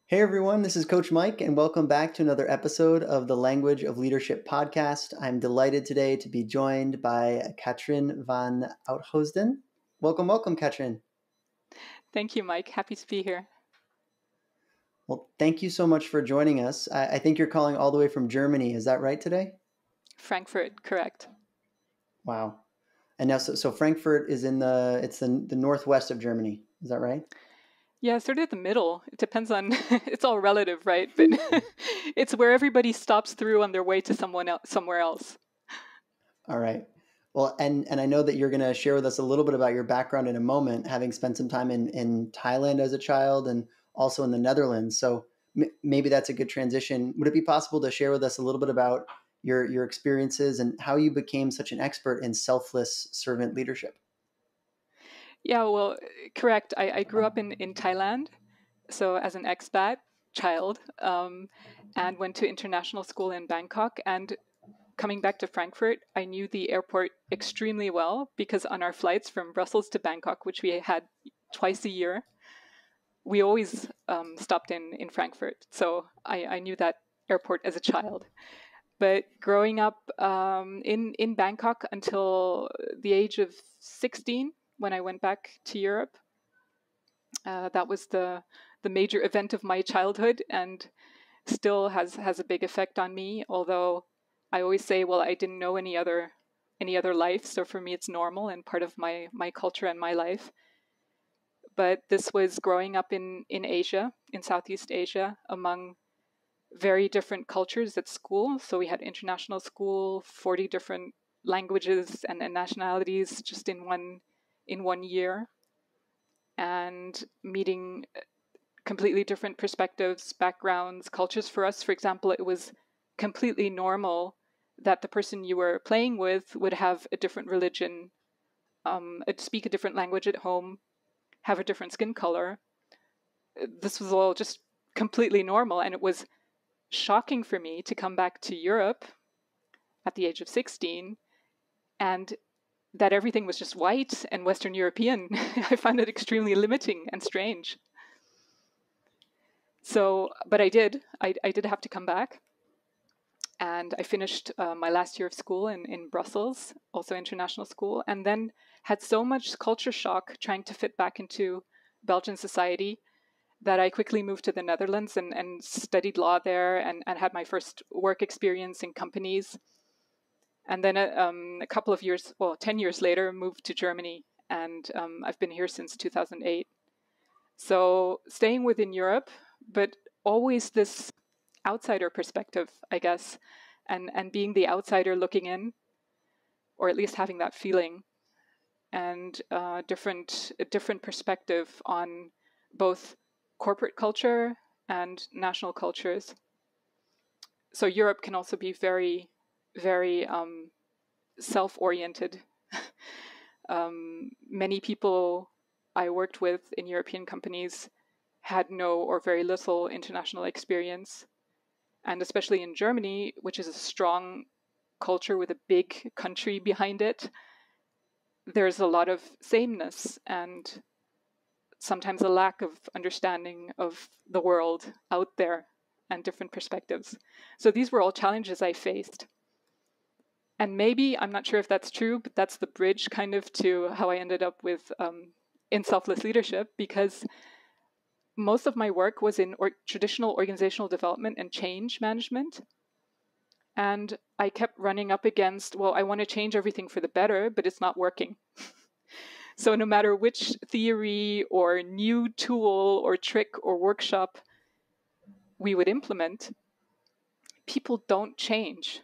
Hey everyone, this is Coach Mike, and welcome back to another episode of the Language of Leadership podcast. I'm delighted today to be joined by Katrijn van Oudheusden. Welcome, Katrijn. Thank you, Mike. Happy to be here. Well, thank you so much for joining us. I think you're calling all the way from Germany. Is that right today? Frankfurt, correct. Wow. And now, so Frankfurt is in the northwest of Germany. Is that right? Yeah, sort of the middle. It depends on, it's all relative, right? But it's where everybody stops through on their way to somewhere else. All right. Well, and I know that you're going to share with us a little bit about your background in a moment, having spent some time in Thailand as a child and also in the Netherlands. So maybe that's a good transition. Would it be possible to share with us a little bit about your experiences and how you became such an expert in selfless servant leadership? Yeah, well, correct. I grew up in Thailand, so as an expat child, and went to international school in Bangkok. And coming back to Frankfurt, I knew the airport extremely well because on our flights from Brussels to Bangkok, which we had twice a year, we always stopped in Frankfurt. So I knew that airport as a child. But growing up in Bangkok until the age of 16, when I went back to Europe, that was the major event of my childhood, and still has a big effect on me. Although I always say, well, I didn't know any other life, so for me it's normal and part of my culture and my life. But this was growing up in Asia, in Southeast Asia, among very different cultures at school. So we had international school, 40 different languages and nationalities just in one year, and meeting completely different perspectives, backgrounds, cultures. For us, for example, it was completely normal that the person you were playing with would have a different religion, speak a different language at home, have a different skin color. This was all just completely normal, and it was shocking for me to come back to Europe at the age of 16 and that everything was just white and Western European. I found it extremely limiting and strange. So, but I did have to come back. And I finished my last year of school in Brussels, also international school, and then had so much culture shock trying to fit back into Belgian society that I quickly moved to the Netherlands and studied law there and had my first work experience in companies. And then a couple of years, 10 years later, moved to Germany. And I've been here since 2008. So staying within Europe, but always this outsider perspective, I guess, and being the outsider looking in, or at least having that feeling, and a different perspective on both corporate culture and national cultures. So Europe can also be very, very self-oriented. Many people I worked with in European companies had no or very little international experience. And especially in Germany, which is a strong culture with a big country behind it, there's a lot of sameness and sometimes a lack of understanding of the world out there and different perspectives. So these were all challenges I faced. And maybe, I'm not sure if that's true, but that's the bridge kind of to how I ended up with in Selfless Leadership, because most of my work was in traditional organizational development and change management. And I kept running up against, well, I want to change everything for the better, but it's not working. So no matter which theory or new tool or trick or workshop we would implement, people don't change.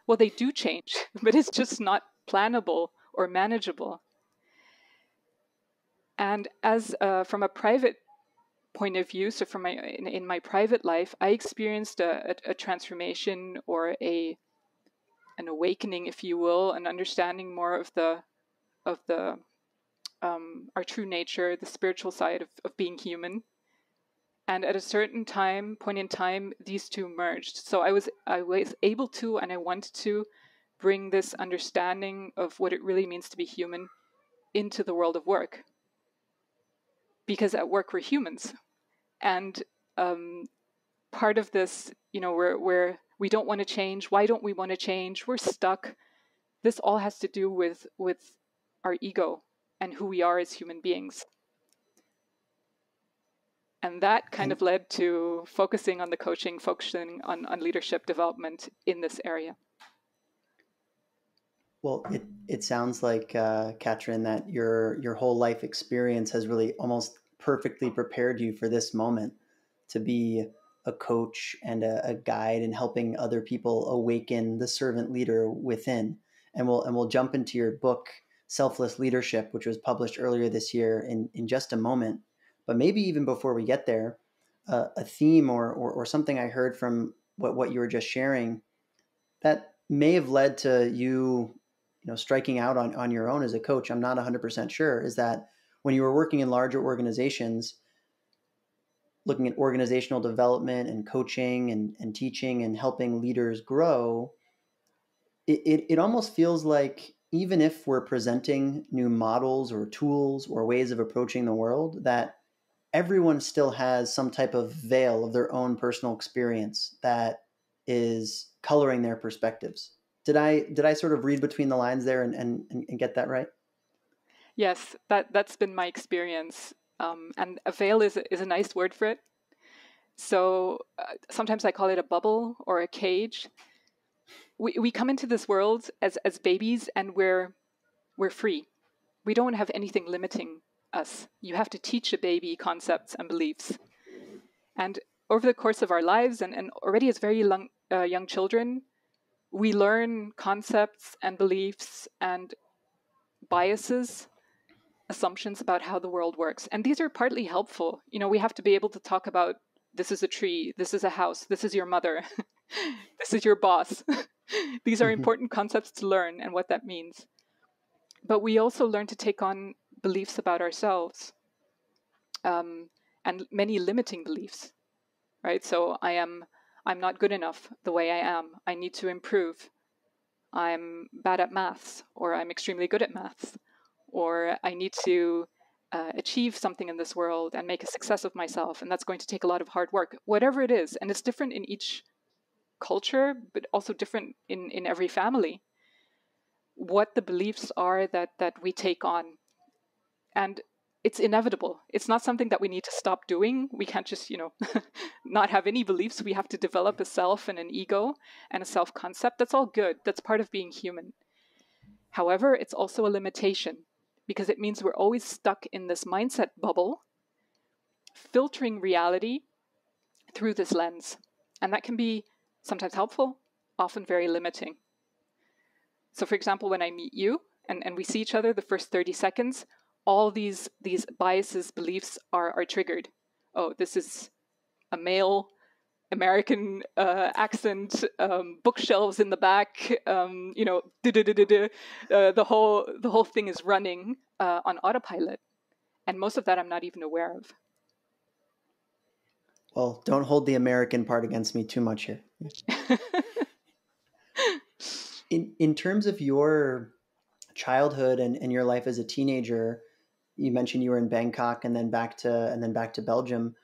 Well, they do change, but it's just not plannable or manageable. And as from a private point of view, so from in my private life, I experienced a transformation or an awakening, if you will, an understanding more of the our true nature, the spiritual side of being human. And at a certain point in time, these two merged. So I was able to, and I wanted to, bring this understanding of what it really means to be human into the world of work. Because at work we're humans, and part of this, where we don't want to change. Why don't we want to change? We're stuck. This all has to do with our ego and who we are as human beings. And that kind of led to focusing on the coaching, focusing on leadership development in this area. Well, it sounds like, Katrijn, that your whole life experience has really almost perfectly prepared you for this moment to be a coach and a guide in helping other people awaken the servant leader within. And we'll jump into your book, Selfless Leadership, which was published earlier this year in just a moment. But maybe even before we get there, a theme or something I heard from what you were just sharing that may have led to you striking out on your own as a coach, I'm not 100% sure, is that when you were working in larger organizations, looking at organizational development and coaching and teaching and helping leaders grow, it almost feels like even if we're presenting new models or tools or ways of approaching the world, that everyone still has some type of veil of their own personal experience that is coloring their perspectives. Did I sort of read between the lines there and get that right? Yes, that's been my experience. And a veil is a nice word for it. So sometimes I call it a bubble or a cage. We come into this world as babies, and we're free. We don't have anything limiting us. You have to teach a baby concepts and beliefs. And over the course of our lives, and already as very young children, we learn concepts and beliefs and biases, assumptions about how the world works. And these are partly helpful. We have to be able to talk about, this is a tree, this is a house, this is your mother, this is your boss. These are important concepts to learn and what that means. But we also learn to take on beliefs about ourselves, and many limiting beliefs, right? So I'm not good enough the way I am. I need to improve. I'm bad at maths, or I'm extremely good at maths, or I need to achieve something in this world and make a success of myself, and that's going to take a lot of hard work, whatever it is. And it's different in each culture, but also different in every family, what the beliefs are that we take on. And it's inevitable. It's not something that we need to stop doing. We can't just, not have any beliefs. We have to develop a self and an ego and a self-concept. That's all good. That's part of being human. However, it's also a limitation, because it means we're always stuck in this mindset bubble, filtering reality through this lens. And that can be sometimes helpful, often very limiting. So for example, when I meet you and we see each other, the first 30 seconds, all these biases, beliefs are triggered. Oh, this is a male, American accent, bookshelves in the back, the whole thing is running on autopilot. And most of that I'm not even aware of. Well, don't hold the American part against me too much here. In terms of your childhood and your life as a teenager, you mentioned you were in Bangkok and then back to Belgium.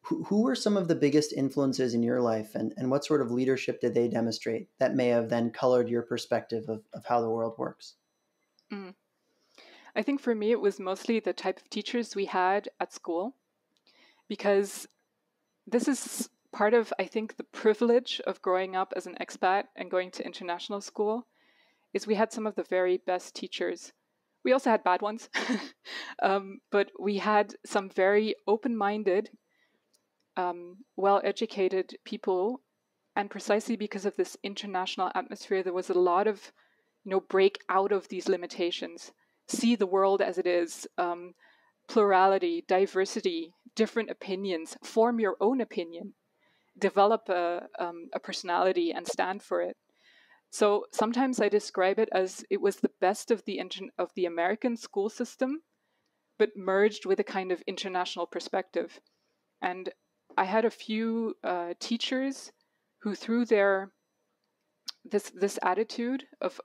Who were some of the biggest influences in your life, and what sort of leadership did they demonstrate that may have then colored your perspective of how the world works? I think for me, it was mostly the type of teachers we had at school, because this is part of, I think, the privilege of growing up as an expat and going to international school, is we had some of the very best teachers. We also had bad ones, but we had some very open-minded, well-educated people. And precisely because of this international atmosphere, there was a lot of, break out of these limitations, see the world as it is, plurality, diversity, different opinions, form your own opinion, develop a personality and stand for it. So sometimes I describe it as it was the best of the American school system, but merged with a kind of international perspective. And I had a few teachers who, through their this attitude of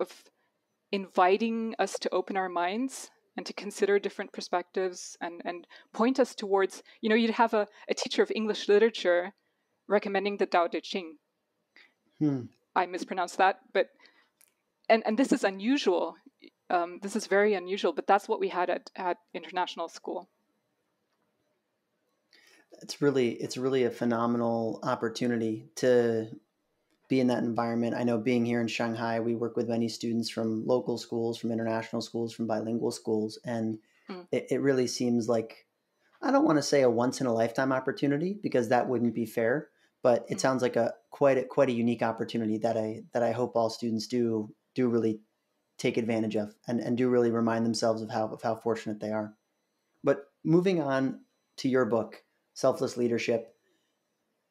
inviting us to open our minds and to consider different perspectives and point us towards, you'd have a teacher of English literature recommending the Tao Te Ching. I mispronounced that, but and this is unusual. This is very unusual, but that's what we had at international school. It's really a phenomenal opportunity to be in that environment. I know being here in Shanghai, we work with many students from local schools, from international schools, from bilingual schools, and it really seems like, I don't want to say a once in a lifetime opportunity because that wouldn't be fair, but it sounds like quite a unique opportunity that I hope all students do really take advantage of and do really remind themselves of how fortunate they are. But moving on to your book, Selfless Leadership,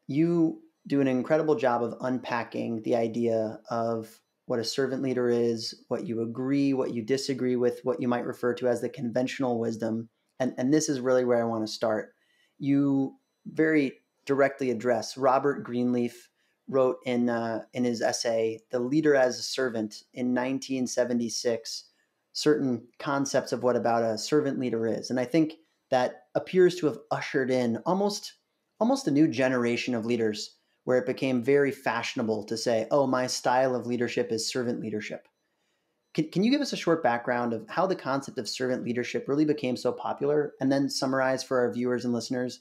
you do an incredible job of unpacking the idea of what a servant leader is, what you agree, what you disagree with, what you might refer to as the conventional wisdom. And this is really where I want to start. You very directly address, Robert Greenleaf wrote in his essay, The Leader as a Servant in 1976, certain concepts of what about a servant leader is. And I think that appears to have ushered in almost a new generation of leaders where it became very fashionable to say, oh, my style of leadership is servant leadership. Can you give us a short background of how the concept of servant leadership really became so popular, and then summarize for our viewers and listeners,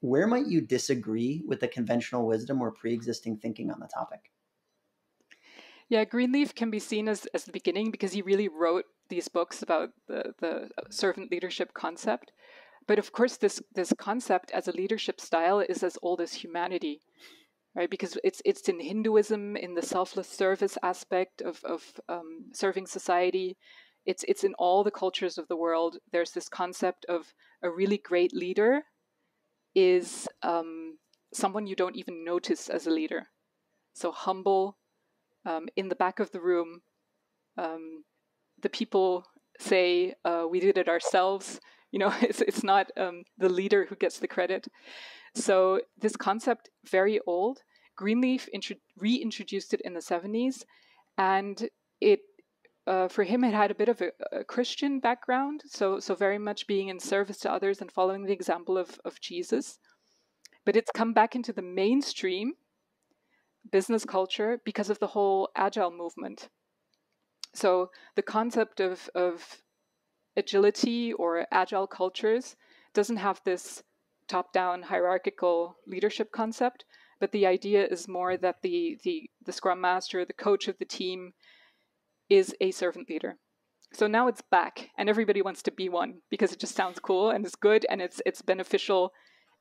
where might you disagree with the conventional wisdom or pre-existing thinking on the topic? Yeah, Greenleaf can be seen as the beginning because he really wrote these books about the servant leadership concept. But of course, this concept as a leadership style is as old as humanity, right? Because it's in Hinduism, in the selfless service aspect of serving society. It's in all the cultures of the world. There's this concept of a really great leader is someone you don't even notice as a leader. So humble, in the back of the room, the people say, we did it ourselves. It's not the leader who gets the credit. So this concept, very old. Greenleaf reintroduced it in the 70s, and it for him it had a bit of a Christian background, so very much being in service to others and following the example of Jesus. But it's come back into the mainstream business culture because of the whole agile movement. So the concept of agility or agile cultures doesn't have this top-down hierarchical leadership concept, but the idea is more that the scrum master, the coach of the team, is a servant leader. So now it's back, and everybody wants to be one because it just sounds cool and it's good and it's beneficial,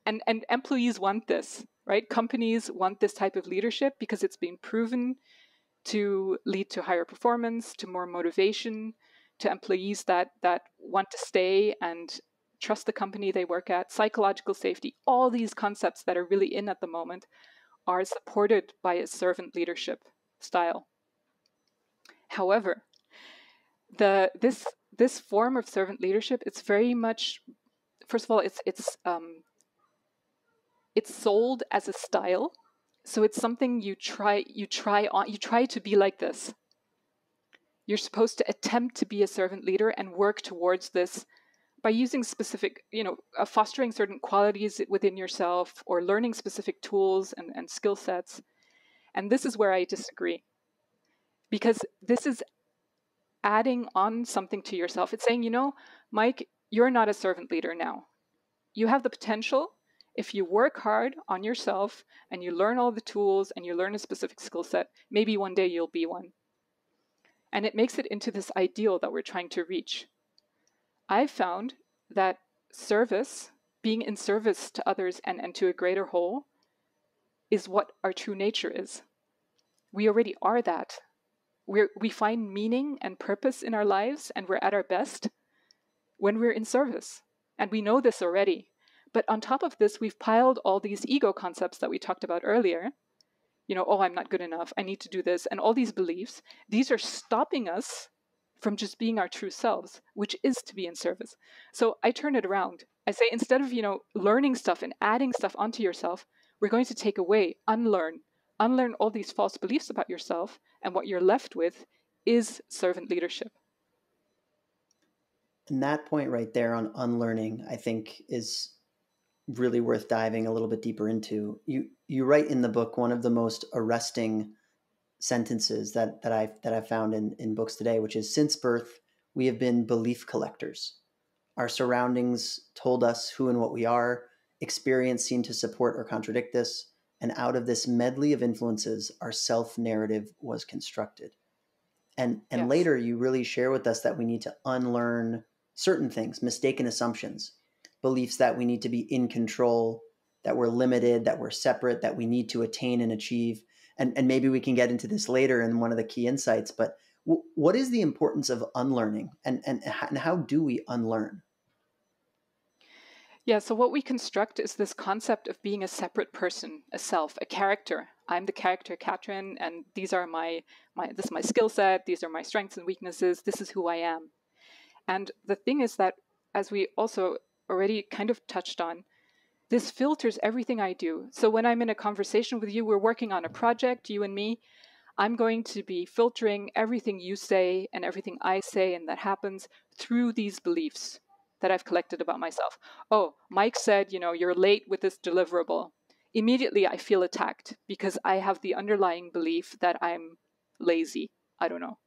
and employees want this, right? Companies want this type of leadership because it's been proven to lead to higher performance, to more motivation, to employees that want to stay and trust the company they work at, psychological safety. All these concepts that are really in at the moment are supported by a servant leadership style. However, this form of servant leadership, it's very much, first of all, it's sold as a style. So it's something you try to be like this. You're supposed to attempt to be a servant leader and work towards this by using specific, fostering certain qualities within yourself or learning specific tools and skill sets. And this is where I disagree. Because this is adding on something to yourself. It's saying, Mike, you're not a servant leader now. You have the potential, if you work hard on yourself and you learn all the tools and you learn a specific skill set, maybe one day you'll be one. And it makes it into this ideal that we're trying to reach. I've found that service, being in service to others and to a greater whole, is what our true nature is. We already are that. We find meaning and purpose in our lives, and we're at our best when we're in service. And we know this already. But on top of this, we've piled all these ego concepts that we talked about earlier. I'm not good enough, I need to do this, and all these beliefs. These are stopping us from just being our true selves, which is to be in service. So I turn it around. I say, instead of, learning stuff and adding stuff onto yourself, we're going to take away, unlearn all these false beliefs about yourself, and what you're left with is servant leadership. And that point right there on unlearning, I think, is really worth diving a little bit deeper into. You write in the book one of the most arresting sentences that I've found in books today, which is, since birth, we have been belief collectors. Our surroundings told us who and what we are. Experience seemed to support or contradict this. And out of this medley of influences, our self-narrative was constructed. And Yes. later you really share with us that we need to unlearn certain things, mistaken assumptions, beliefs that we need to be in control, that we're limited, that we're separate, that we need to attain and achieve. And maybe we can get into this later in one of the key insights, but what is the importance of unlearning, and how do we unlearn? Yeah, so what we construct is this concept of being a separate person, a self, a character. I'm the character Katrijn, and these are this is my skill set, these are my strengths and weaknesses, this is who I am. And the thing is that, as we also already kind of touched on, this filters everything I do. So when I'm in a conversation with you, we're working on a project, you and me, I'm going to be filtering everything you say and everything I say and that happens through these beliefs that I've collected about myself. Oh, Mike said, you're late with this deliverable. Immediately I feel attacked because I have the underlying belief that I'm lazy. I don't know.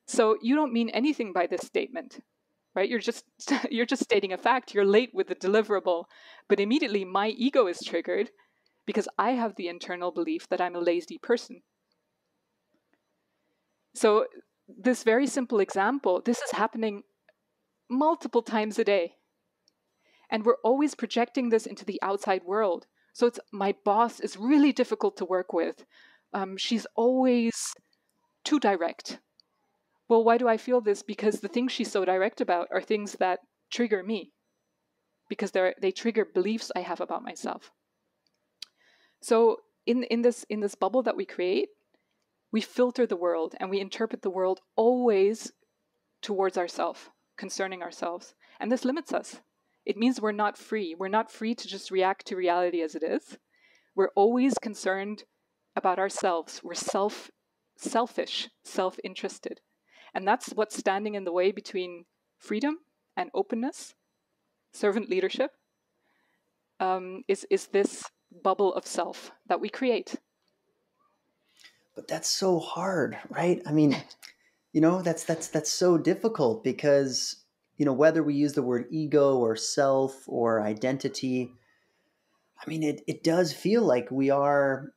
So you don't mean anything by this statement, right? You're just you're just stating a fact. You're late with the deliverable, but immediately my ego is triggered because I have the internal belief that I'm a lazy person. So this very simple example, this is happening multiple times a day. And we're always projecting this into the outside world. So it's, my boss is really difficult to work with. She's always too direct. Well, why do I feel this? Because the things she's so direct about are things that trigger me, because they trigger beliefs I have about myself. So in this bubble that we create, we filter the world and we interpret the world always towards ourselves, concerning ourselves. And this limits us. It means we're not free. We're not free to just react to reality as it is. We're always concerned about ourselves. We're selfish, self-interested. And that's what's standing in the way between freedom and openness, servant leadership, is this bubble of self that we create. But that's so hard, right? I mean, that's so difficult because, whether we use the word ego or self or identity, I mean, it does feel like we are,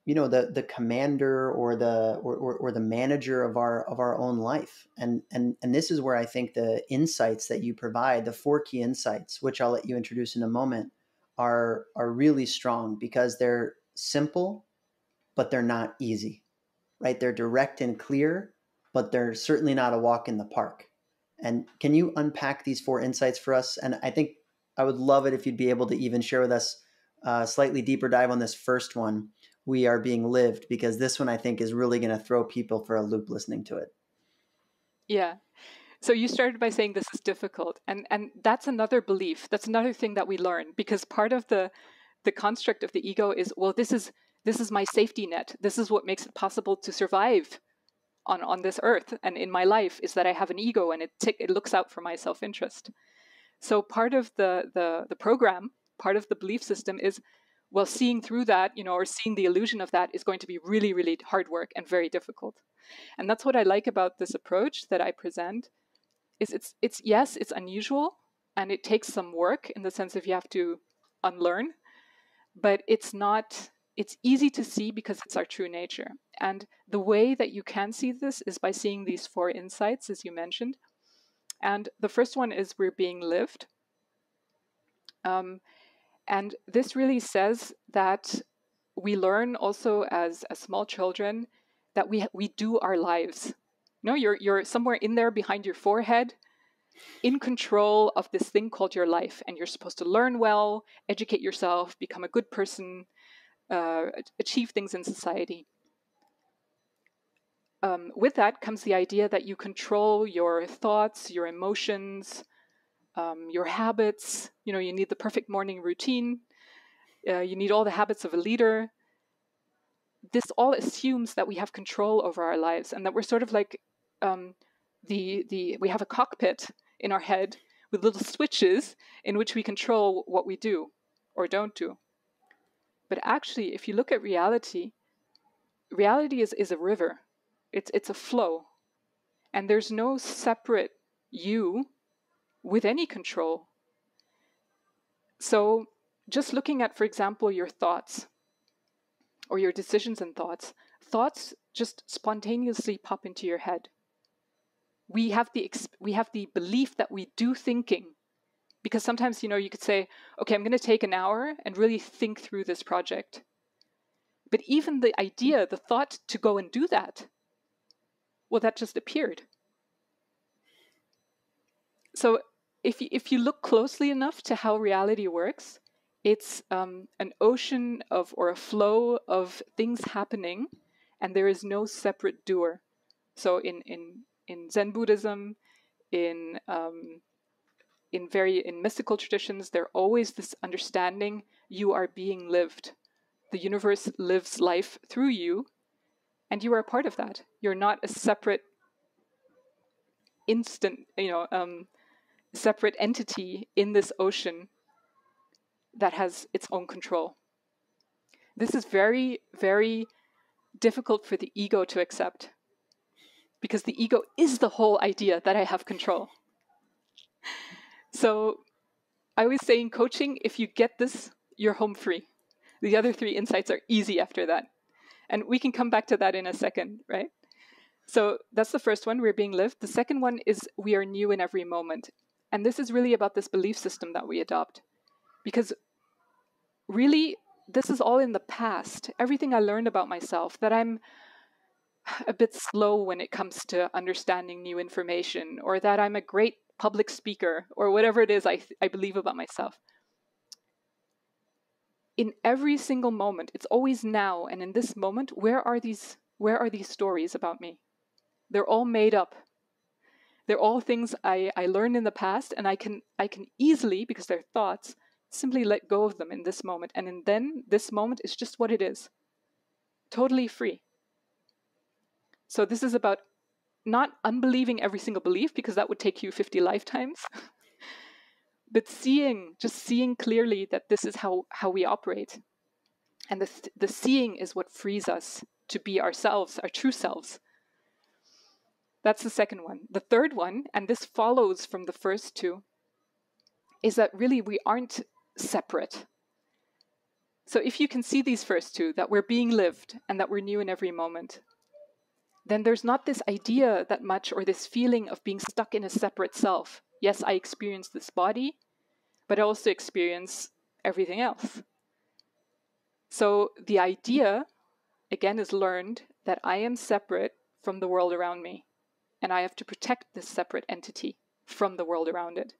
the commander or the manager of our own life. And this is where I think the insights that you provide, the 4 key insights, which I'll let you introduce in a moment, are really strong because they're simple, but they're not easy, right? They're direct and clear, but they're certainly not a walk in the park. And can you unpack these 4 insights for us? And I think I would love it if you'd be able to even share with us a slightly deeper dive on this first one, we are being lived, because this one I think is really going to throw people for a loop listening to it. Yeah. So you started by saying this is difficult. And that's another belief. That's another thing that we learn, because part of the construct of the ego is, well, this is my safety net. This is what makes it possible to survive on this earth and in my life, is that I have an ego and it looks out for my self-interest. So part of the program, part of the belief system is, well, seeing through that, or seeing the illusion of that is going to be really, really hard work and very difficult. And that's what I like about this approach that I present, is it's yes, it's unusual and it takes some work in the sense of you have to unlearn, but it's easy to see because it's our true nature. And the way that you can see this is by seeing these 4 insights, as you mentioned. And the first one is, we're being lived. And this really says that we learn also as small children that we do our lives. You're somewhere in there behind your forehead, in control of this thing called your life, and you're supposed to learn well, educate yourself, become a good person, achieve things in society. With that comes the idea that you control your thoughts, your emotions, your habits. You need the perfect morning routine. You need all the habits of a leader. This all assumes that we have control over our lives and that we're sort of like we have a cockpit in our head with little switches in which we control what we do or don't do. But actually, if you look at reality, reality is a river. It's a flow. And there's no separate you with any control. So just looking at, for example, your thoughts or your decisions and thoughts just spontaneously pop into your head. We have the belief that we do thinking, because sometimes, you could say, okay, I'm going to take an hour and really think through this project. But even the idea, the thought to go and do that, well, that just appeared. So if you look closely enough to how reality works, it's an ocean or a flow of things happening, and there is no separate doer. So in Zen Buddhism, in mystical traditions, there's always this understanding: you are being lived. The universe lives life through you, and you are a part of that. You're not a separate separate entity in this ocean that has its own control. This is very, very difficult for the ego to accept, because the ego is the whole idea that I have control. So I always say in coaching, if you get this, you're home free. The other 3 insights are easy after that. And we can come back to that in a second, right? So that's the first one, we're being lived. The second one is we are new in every moment. And this is really about this belief system that we adopt. Because really, this is all in the past. Everything I learned about myself, that I'm a bit slow when it comes to understanding new information, or that I'm a great public speaker, or whatever it is I believe about myself. In every single moment, it's always now, and in this moment, where are these stories about me? They're all made up. They're all things I learned in the past, and I can easily, because they're thoughts, simply let go of them in this moment. And then this moment is just what it is. Totally free. So this is about not unbelieving every single belief, because that would take you 50 lifetimes, but just seeing clearly that this is how we operate. And the seeing is what frees us to be ourselves, our true selves. That's the second one. The third one, and this follows from the first 2, is that really we aren't separate. So if you can see these first 2, that we're being lived and that we're new in every moment, then there's not this idea that much, or this feeling of being stuck in a separate self. Yes, I experience this body, but I also experience everything else. So the idea, again, is learned that I am separate from the world around me, and I have to protect this separate entity from the world around it.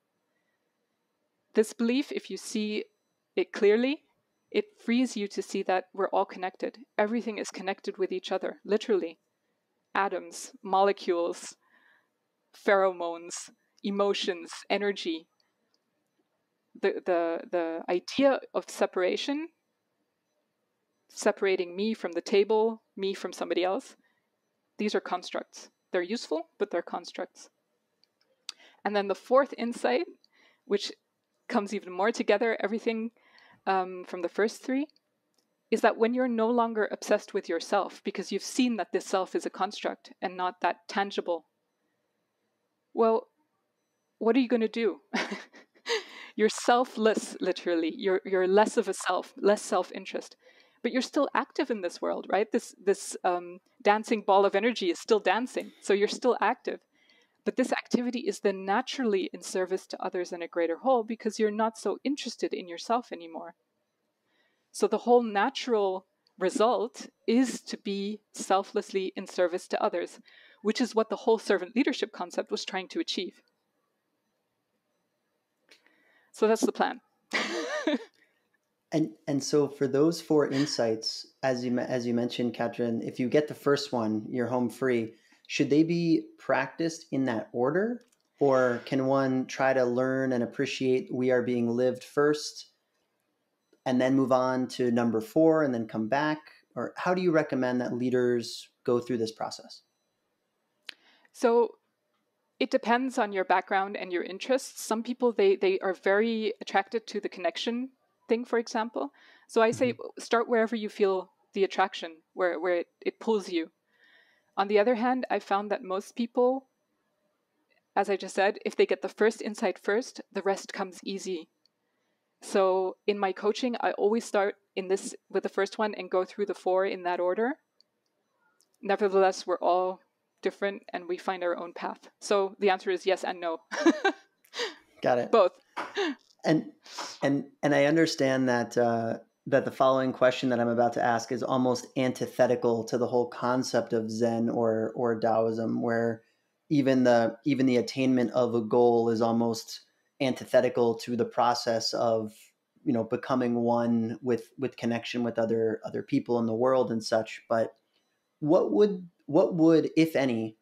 This belief, if you see it clearly, it frees you to see that we're all connected. Everything is connected with each other, literally. Atoms, molecules, pheromones, emotions, energy. The idea of separation, separating me from the table, me from somebody else, these are constructs. They're useful, but they're constructs. And then the fourth insight, which comes even more together, everything from the first 3, is that when you're no longer obsessed with yourself, because you've seen that this self is a construct and not that tangible, well, what are you going to do? You're selfless, literally. You're less of a self, less self-interest. But you're still active in this world, right? This dancing ball of energy is still dancing, so you're still active. But this activity is then naturally in service to others in a greater whole, because you're not so interested in yourself anymore. So the whole natural result is to be selflessly in service to others, which is what the whole servant leadership concept was trying to achieve. So that's the plan. And so for those 4 insights, as you mentioned, Katrijn, if you get the first one, you're home free. Should they be practiced in that order, or can one try to learn and appreciate we are being lived first, and then move on to number 4 and then come back? Or how do you recommend that leaders go through this process? So It depends on your background and your interests. Some people, they are very attracted to the connection thing, for example. So I say start wherever you feel the attraction, where it pulls you. On the other hand, I found that most people, as I just said, if they get the first insight first, the rest comes easy. So in my coaching, I always start with the first one and go through the 4 in that order. Nevertheless, we're all different and we find our own path. So the answer is yes and no. Got it. Both. And I understand that that the following question that I'm about to ask is almost antithetical to the whole concept of Zen or Taoism, where even the attainment of a goal is almost antithetical to the process of becoming one with connection with other people in the world and such. But what would, if any,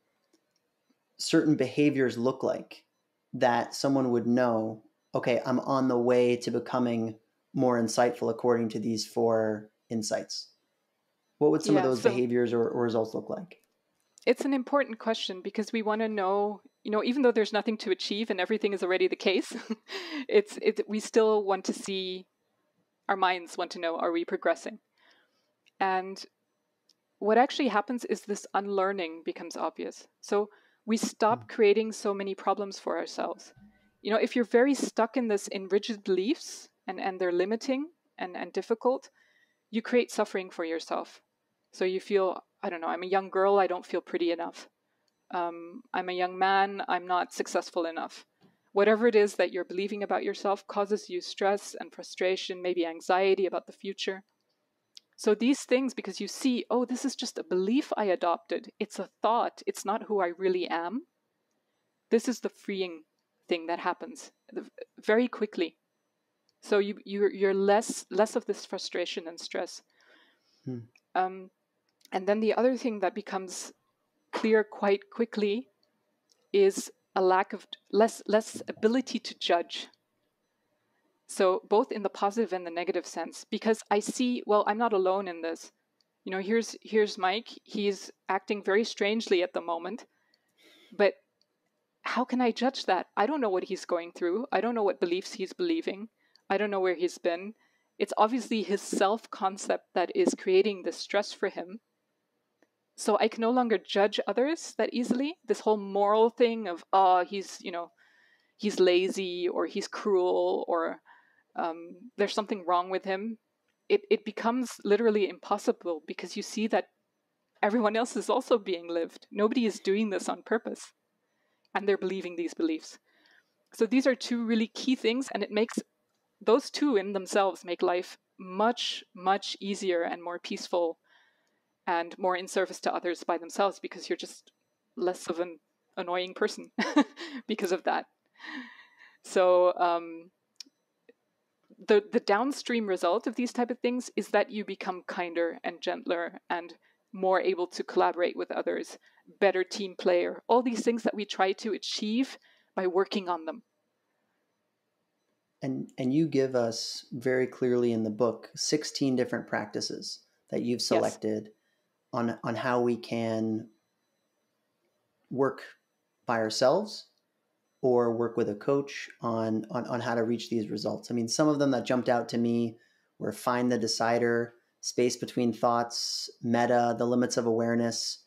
certain behaviors look like that someone would know, okay, I'm on the way to becoming more insightful according to these 4 insights? What would some of those behaviors or results look like? It's an important question because we want to know, even though there's nothing to achieve and everything is already the case, we still want to see, our minds want to know, are we progressing? And what actually happens is this unlearning becomes obvious. So we stop creating so many problems for ourselves. If you're very stuck in rigid beliefs and they're limiting and difficult, you create suffering for yourself. So you feel, I don't know, I'm a young girl, I don't feel pretty enough. I'm a young man, I'm not successful enough. Whatever it is that you're believing about yourself causes you stress and frustration, maybe anxiety about the future. So these things, because you see, oh, this is just a belief I adopted. It's a thought. It's not who I really am. This is the freeing thing that happens very quickly. So you're less of this frustration and stress. And then the other thing that becomes clear quite quickly is a lack of less ability to judge. So both in the positive and the negative sense, because I see, well, I'm not alone in this. Here's Mike. He's acting very strangely at the moment, but how can I judge that? I don't know what he's going through. I don't know what beliefs he's believing. I don't know where he's been. It's obviously his self-concept that is creating this stress for him. So I can no longer judge others that easily. This whole moral thing of, he's lazy or he's cruel or there's something wrong with him. It becomes literally impossible because you see that everyone else is also being lived. Nobody is doing this on purpose. And they're believing these beliefs. So these are 2 really key things, and it makes those 2 in themselves make life much, much easier and more peaceful and more in service to others by themselves, because you're just less of an annoying person because of that. So the downstream result of these type of things is that you become kinder and gentler and more able to collaborate with others, better team player, all these things that we try to achieve by working on them. And you give us very clearly in the book 16 different practices that you've selected on how we can work by ourselves or work with a coach on how to reach these results. I mean, some of them that jumped out to me were find the decider, space between thoughts, meta, the limits of awareness.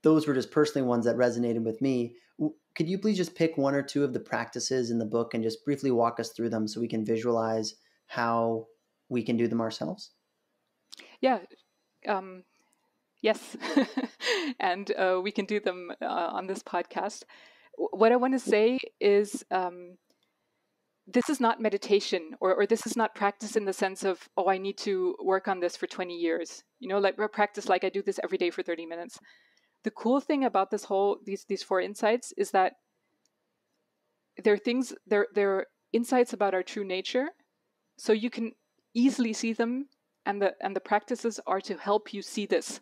Those were just personally ones that resonated with me. Could you please just pick 1 or 2 of the practices in the book and just briefly walk us through them so we can visualize how we can do them ourselves? Yeah. Yes. And we can do them on this podcast. What I want to say is this is not meditation or this is not practice in the sense of, oh, I need to work on this for 20 years. Like practice like I do this every day for 30 minutes. The cool thing about these 4 insights is that they're insights about our true nature. So you can easily see them, and the practices are to help you see this.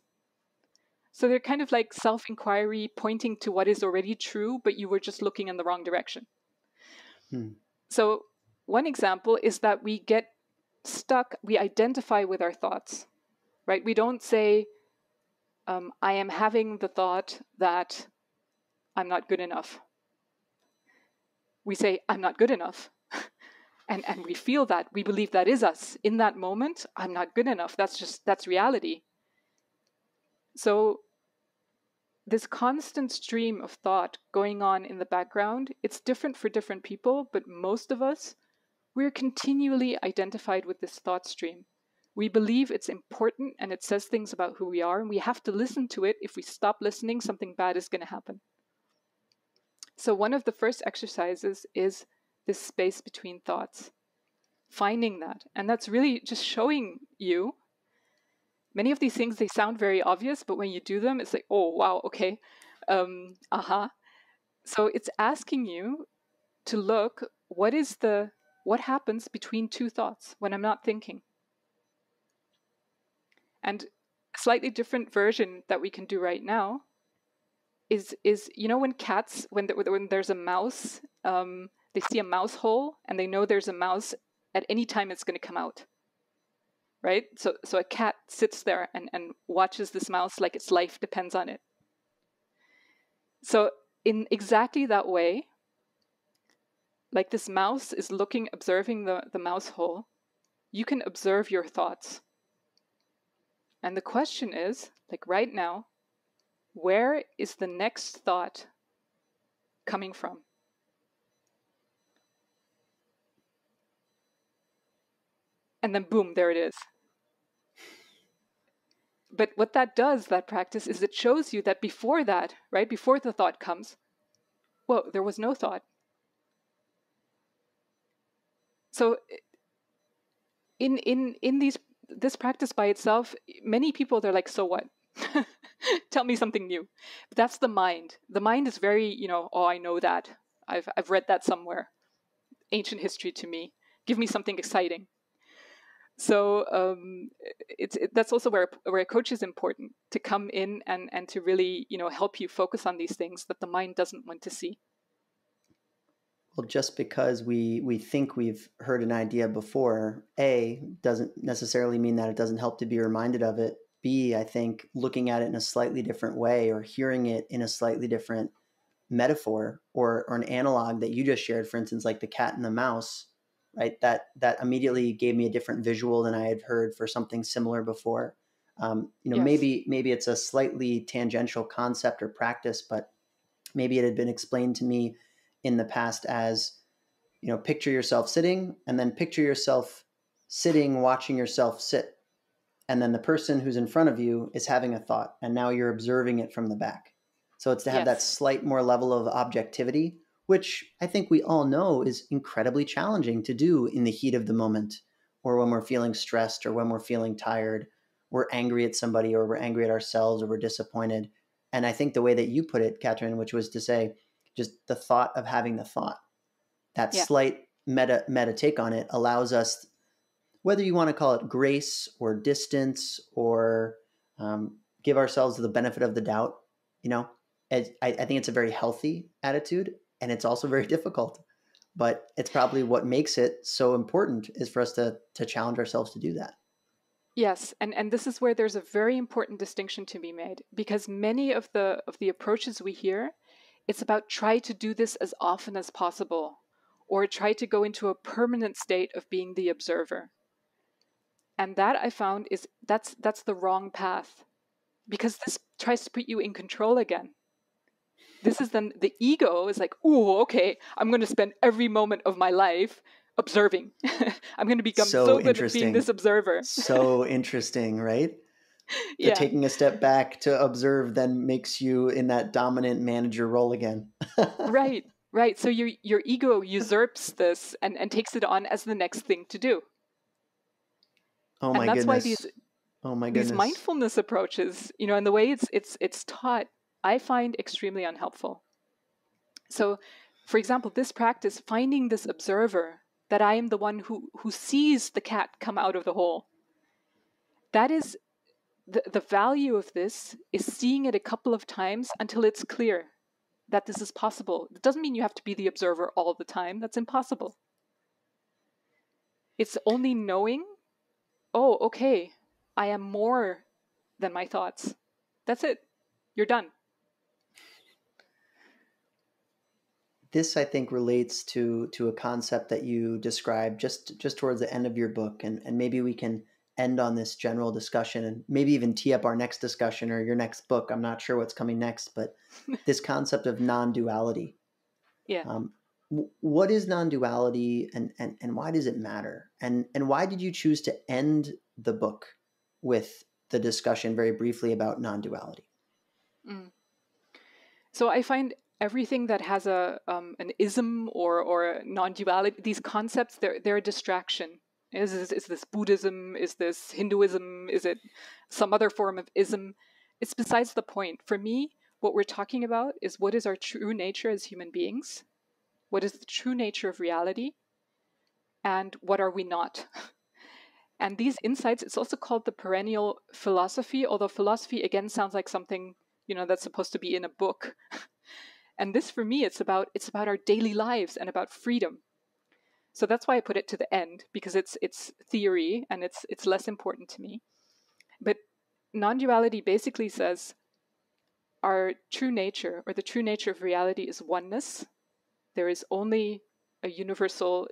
So they're kind of like self-inquiry pointing to what is already true, but you were just looking in the wrong direction. So one example is that we get stuck, we identify with our thoughts, right? We don't say, I am having the thought that I'm not good enough, we say, I'm not good enough. And we feel that, we believe that is us. In that moment, I'm not good enough. That's reality. So this constant stream of thought going on in the background, it's different for different people, but most of us, we're continually identified with this thought stream. We believe it's important and it says things about who we are, and we have to listen to it. If we stop listening, something bad is going to happen. So one of the first exercises is this space between thoughts, finding that. And that's really just showing you, many of these things, they sound very obvious, but when you do them, it's like, oh, wow, okay. So it's asking you to look, what happens between two thoughts when I'm not thinking? And a slightly different version that we can do right now is when cats, when there's a mouse, they see a mouse hole and they know there's a mouse at any time it's going to come out, right? So a cat sits there and watches this mouse like its life depends on it. So in exactly that way, like this mouse is observing the mouse hole, you can observe your thoughts. And the question is, like right now, where is the next thought coming from? And then boom, there it is. But what that does, that practice, is it shows you that before that, right, before the thought comes, whoa, there was no thought. So in this practice by itself, many people, they're like, so what? Tell me something new. But that's the mind. The mind is very, oh, I know that. I've read that somewhere. Ancient history to me. Give me something exciting. So that's also where a coach is important, to come in and to really, help you focus on these things that the mind doesn't want to see. Well, just because we think we've heard an idea before, A, doesn't necessarily mean that it doesn't help to be reminded of it. B, I think looking at it in a slightly different way or hearing it in a slightly different metaphor or an analog that you just shared, for instance, like the cat and the mouse, right? That immediately gave me a different visual than I had heard for something similar before. Yes. Maybe it's a slightly tangential concept or practice, but maybe it had been explained to me in the past as, picture yourself sitting and then picture yourself sitting, watching yourself sit. And then the person who's in front of you is having a thought and now you're observing it from the back. So it's to have that slight more level of objectivity, which I think we all know is incredibly challenging to do in the heat of the moment, or when we're feeling stressed, or when we're feeling tired, we're angry at somebody, or we're angry at ourselves, or we're disappointed. And I think the way that you put it, Katrijn, which was to say, just the thought of having the thought, that slight meta take on it allows us, whether you want to call it grace or distance or give ourselves the benefit of the doubt, I think it's a very healthy attitude, and it's also very difficult. But it's probably what makes it so important, is for us to challenge ourselves to do that. Yes, and this is where there's a very important distinction to be made, because many of the approaches we hear, it's about try to do this as often as possible, or try to go into a permanent state of being the observer. And that, I found, is that's the wrong path, because this tries to put you in control again. This is then the ego is like, oh, okay, I'm going to spend every moment of my life observing. I'm going to become so good at being this observer. So interesting, right? Taking a step back to observe then makes you in that dominant manager role again. Right. So your ego usurps this and takes it on as the next thing to do. Oh my goodness. Why these mindfulness approaches, and the way it's taught, I find extremely unhelpful. So, for example, this practice, finding this observer, that I am the one who sees the cat come out of the hole. That is the value of this, is seeing it a couple of times until it's clear that this is possible. It doesn't mean you have to be the observer all the time. That's impossible. It's only knowing, oh, okay, I am more than my thoughts. That's it. You're done. this, I think, relates to a concept that you described just towards the end of your book, and maybe we can end on this general discussion and maybe even tee up our next discussion or your next book. I'm not sure what's coming next, but this concept of non-duality. Yeah. What is non-duality, and why does it matter? And why did you choose to end the book with the discussion very briefly about non-duality? Mm. So I find everything that has an ism or non-duality, these concepts, they're a distraction. Is this Buddhism? Is this Hinduism? Is it some other form of ism? It's besides the point. For me, what we're talking about is what is our true nature as human beings? What is the true nature of reality? And what are we not? And these insights, it's also called the perennial philosophy, although philosophy again sounds like something, that's supposed to be in a book. And this, for me, it's about our daily lives and about freedom. So that's why I put it to the end, because it's theory and it's less important to me. But non-duality basically says our true nature, or the true nature of reality, is oneness. There is only a universal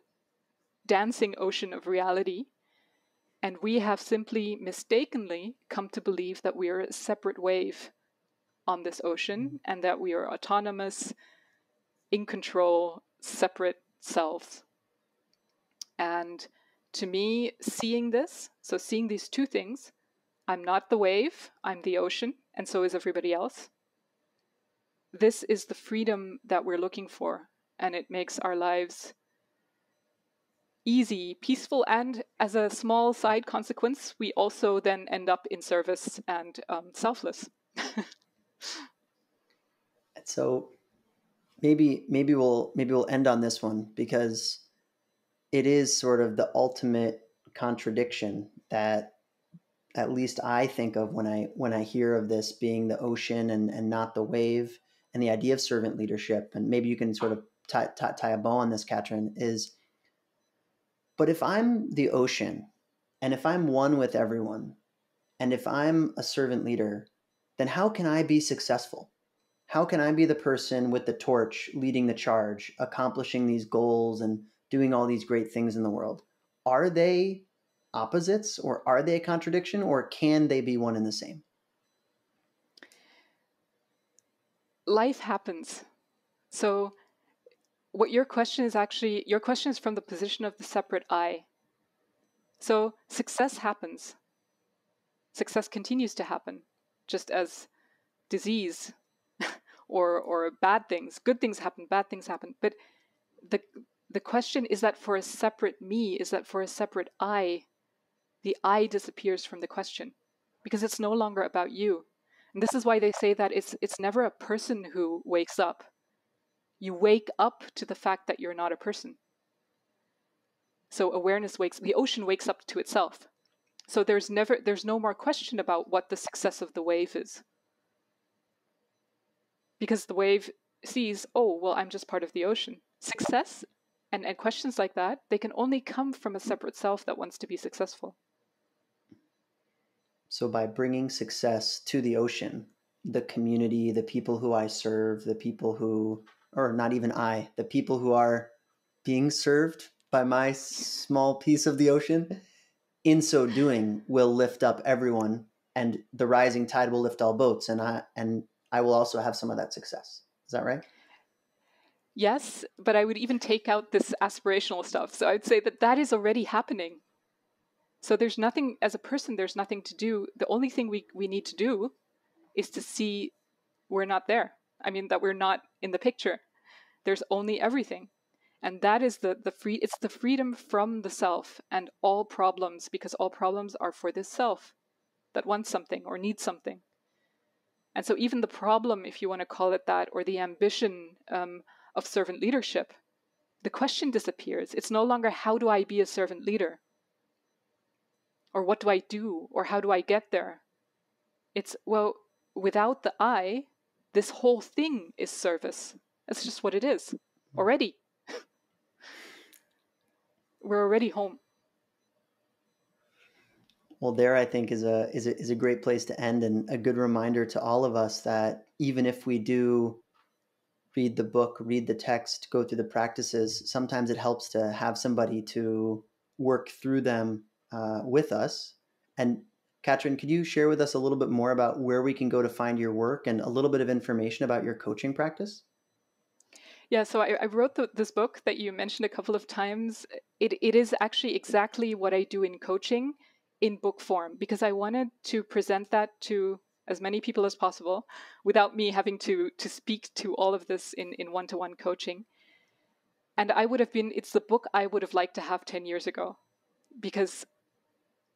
dancing ocean of reality. And we have simply mistakenly come to believe that we are a separate wave on this ocean and that we are autonomous, in control, separate selves. And to me, seeing these two things, I'm not the wave, I'm the ocean, and so is everybody else. This is the freedom that we're looking for, and it makes our lives easy, peaceful, and as a small side consequence, we also then end up in service and selfless. So maybe we'll end on this one, because it is sort of the ultimate contradiction that at least I think of when I hear of this being the ocean and not the wave, and the idea of servant leadership. And maybe you can sort of tie a bow on this, Katrijn, is, but if I'm the ocean, and if I'm one with everyone, and if I'm a servant leader, then how can I be successful? How can I be the person with the torch leading the charge, accomplishing these goals and doing all these great things in the world? Are they opposites, or are they a contradiction, or can they be one and the same? Life happens. So what your question is from the position of the separate I. So success happens. Success continues to happen, just as disease or bad things. Good things happen, bad things happen. But the question is that for a separate me, is that for a separate I, the I disappears from the question, because it's no longer about you. And this is why they say that it's never a person who wakes up. You wake up to the fact that you're not a person. So the ocean wakes up to itself. So there's no more question about what the success of the wave is. Because the wave sees, oh, well, I'm just part of the ocean. Success and questions like that, they can only come from a separate self that wants to be successful. So by bringing success to the ocean, the community, the people who I serve, the people who, or not even I, the people who are being served by my small piece of the ocean, in so doing, will lift up everyone, and the rising tide will lift all boats, and I will also have some of that success. Is that right? Yes, but I would even take out this aspirational stuff. So I'd say that is already happening. So there's nothing, as a person, there's nothing to do. The only thing we need to do is to see we're not there. I mean, that we're not in the picture. There's only everything. And that is it's the freedom from the self and all problems, because all problems are for this self that wants something or needs something. And so even the problem, if you want to call it that, or the ambition of servant leadership, the question disappears. It's no longer how do I be a servant leader? Or what do I do? Or how do I get there? It's, well, without the I, this whole thing is service. That's just what it is already. We're already home. Well, there, I think, is a great place to end, and a good reminder to all of us that even if we do read the book, read the text, go through the practices, sometimes it helps to have somebody to work through them with us. And Katrijn, could you share with us a little bit more about where we can go to find your work and a little bit of information about your coaching practice? Yeah, so I wrote this book that you mentioned a couple of times. It is actually exactly what I do in coaching in book form, because I wanted to present that to as many people as possible without me having to speak to all of this in one-to-one coaching. And it's the book I would have liked to have 10 years ago, because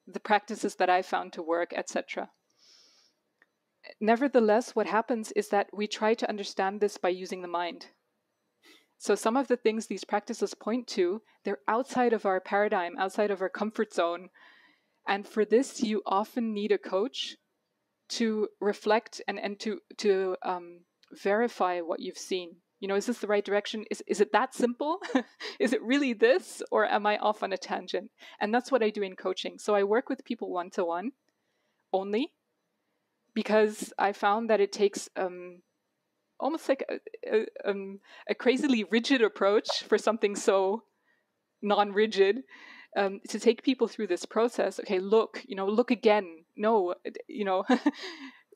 the practices that I found to work, etc. Nevertheless, what happens is that we try to understand this by using the mind. So some of the things these practices point to, they're outside of our paradigm, outside of our comfort zone. And for this, you often need a coach to reflect and to verify what you've seen. You know, is this the right direction? Is it that simple? Is it really this? Or am I off on a tangent? And that's what I do in coaching. So I work with people one-to-one only, because I found that it takes almost like a crazily rigid approach for something so non-rigid, to take people through this process. Okay, look again. No,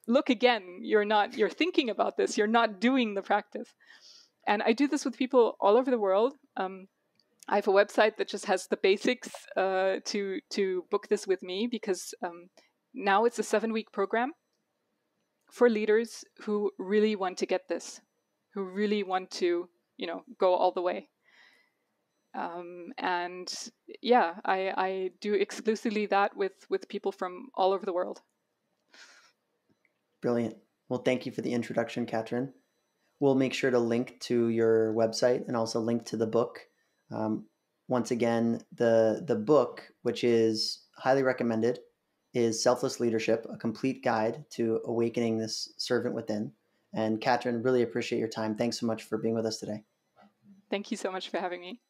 look again. You're thinking about this. You're not doing the practice. And I do this with people all over the world. I have a website that just has the basics to book this with me, because now it's a 7-week program for leaders who really want to get this, who really want to, go all the way. And yeah, I do exclusively that with people from all over the world. Brilliant. Well, thank you for the introduction, Katrijn. We'll make sure to link to your website and also link to the book. Once again, the book, which is highly recommended, is Selfless Leadership, a complete guide to awakening this servant within. And Katrijn, really appreciate your time. Thanks so much for being with us today. Thank you so much for having me.